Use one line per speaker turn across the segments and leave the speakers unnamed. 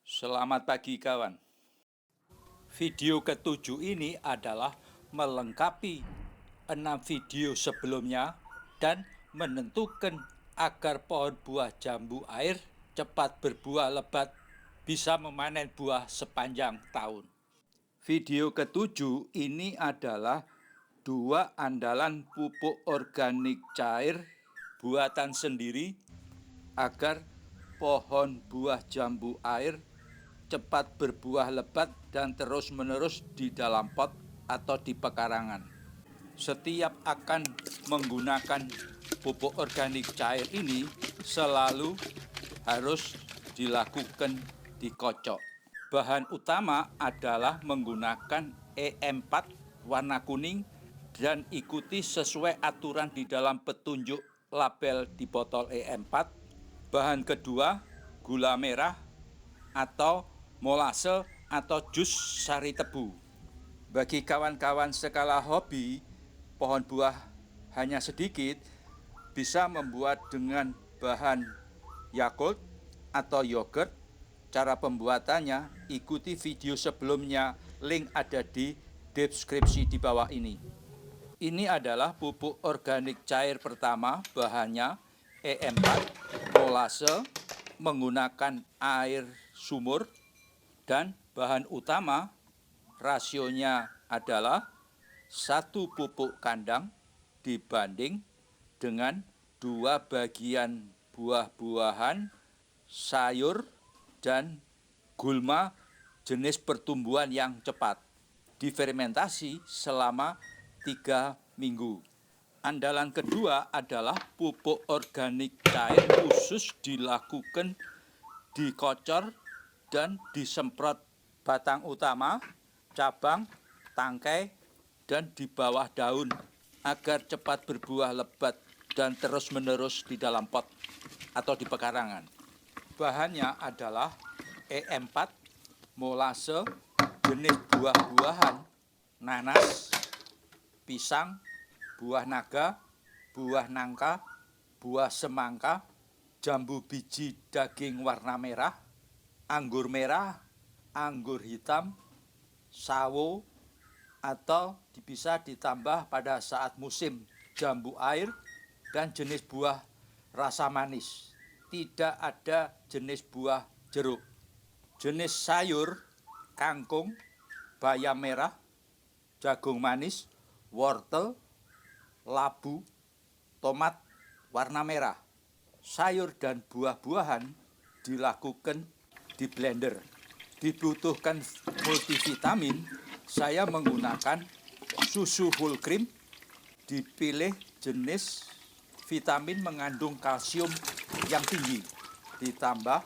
Selamat pagi kawan. Video ketujuh ini adalah melengkapi 6 video sebelumnya dan menentukan agar pohon buah jambu air cepat berbuah lebat bisa memanen buah sepanjang tahun. Video ketujuh ini adalah 2 andalan pupuk organik cair buatan sendiri agar pohon buah jambu air cepat berbuah lebat dan terus-menerus di dalam pot atau di pekarangan. Setiap akan menggunakan pupuk organik cair ini selalu harus dilakukan dikocok. Bahan utama adalah menggunakan EM4 warna kuning dan ikuti sesuai aturan di dalam petunjuk label di botol EM4. Bahan kedua, gula merah atau molase atau jus sari tebu. Bagi kawan-kawan skala hobi, pohon buah hanya sedikit, bisa membuat dengan bahan Yakult atau yogurt. Cara pembuatannya, ikuti video sebelumnya, link ada di deskripsi di bawah ini. Ini adalah pupuk organik cair pertama, bahannya EM4, molase, menggunakan air sumur, dan bahan utama rasionya adalah 1 pupuk kandang dibanding dengan 2 bagian buah-buahan, sayur, dan gulma jenis pertumbuhan yang cepat. Difermentasi selama 3 minggu. Andalan kedua adalah pupuk organik cair khusus dilakukan dikocor dan disemprot batang utama, cabang, tangkai, dan di bawah daun agar cepat berbuah lebat dan terus-menerus di dalam pot atau di pekarangan. Bahannya adalah EM4, molase, jenis buah-buahan, nanas, pisang, buah naga, buah nangka, buah semangka, jambu biji daging warna merah, anggur merah, anggur hitam, sawo, atau bisa ditambah pada saat musim jambu air dan jenis buah rasa manis. Tidak ada jenis buah jeruk. Jenis sayur, kangkung, bayam merah, jagung manis, wortel, labu, tomat warna merah. Sayur dan buah-buahan dilakukan di blender. Dibutuhkan multivitamin, saya menggunakan susu full cream, dipilih jenis vitamin mengandung kalsium yang tinggi, ditambah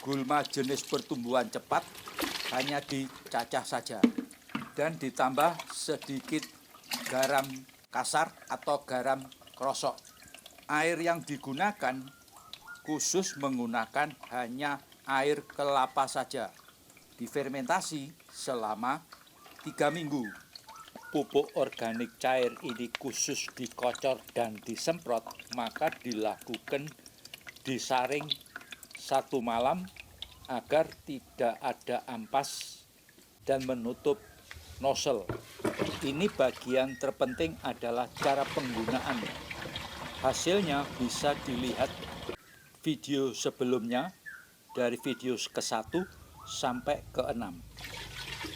gulma jenis pertumbuhan cepat, hanya dicacah saja, dan ditambah sedikit garam kasar atau garam krosok. Air yang digunakan khusus menggunakan hanya air kelapa saja. Difermentasi selama 3 minggu. Pupuk organik cair ini khusus dikocor dan disemprot, maka dilakukan disaring 1 malam agar tidak ada ampas dan menutup nozzle. Ini bagian terpenting adalah cara penggunaan. Hasilnya bisa dilihat video sebelumnya dari video ke-1 sampai ke-6.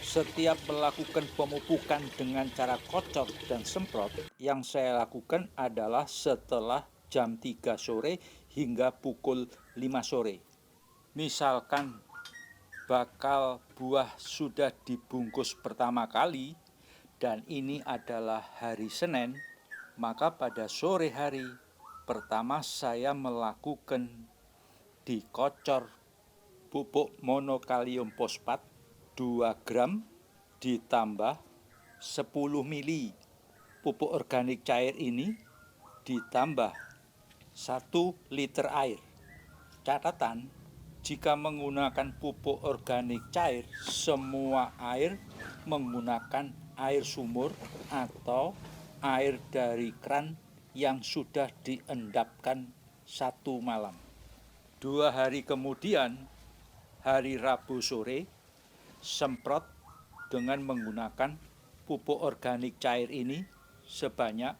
Setiap melakukan pemupukan dengan cara kocok dan semprot, yang saya lakukan adalah setelah jam 3 sore hingga pukul 5 sore. Misalkan bakal buah sudah dibungkus pertama kali dan ini adalah hari Senin, maka pada sore hari pertama saya melakukan dikocor pupuk monokalium fosfat 2 gram ditambah 10 mili pupuk organik cair ini ditambah 1 liter air. Catatan, jika menggunakan pupuk organik cair, semua air menggunakan air sumur atau air dari kran yang sudah diendapkan 1 malam. 2 hari kemudian hari Rabu sore, semprot dengan menggunakan pupuk organik cair ini sebanyak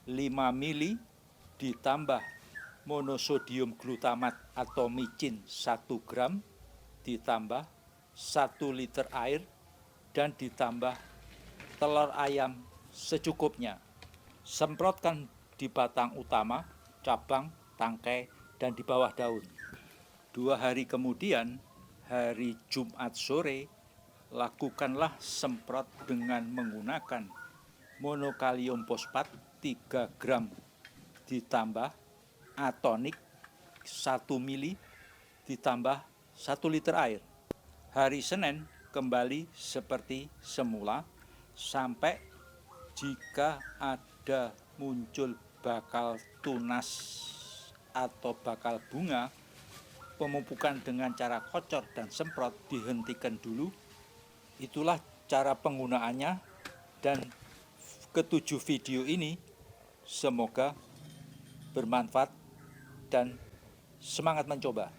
5 mili ditambah monosodium glutamat atau micin 1 gram ditambah 1 liter air dan ditambah telur ayam secukupnya. Semprotkan di batang utama, cabang, tangkai, dan di bawah daun. 2 hari kemudian, hari Jumat sore, lakukanlah semprot dengan menggunakan monokalium fosfat 3 gram ditambah atonik 1 mili ditambah 1 liter air. Hari Senin kembali seperti semula sampai jika ada muncul bakal tunas atau bakal bunga, pemupukan dengan cara kocor dan semprot dihentikan dulu. Itulah cara penggunaannya, dan ketujuh video ini semoga bermanfaat dan semangat mencoba.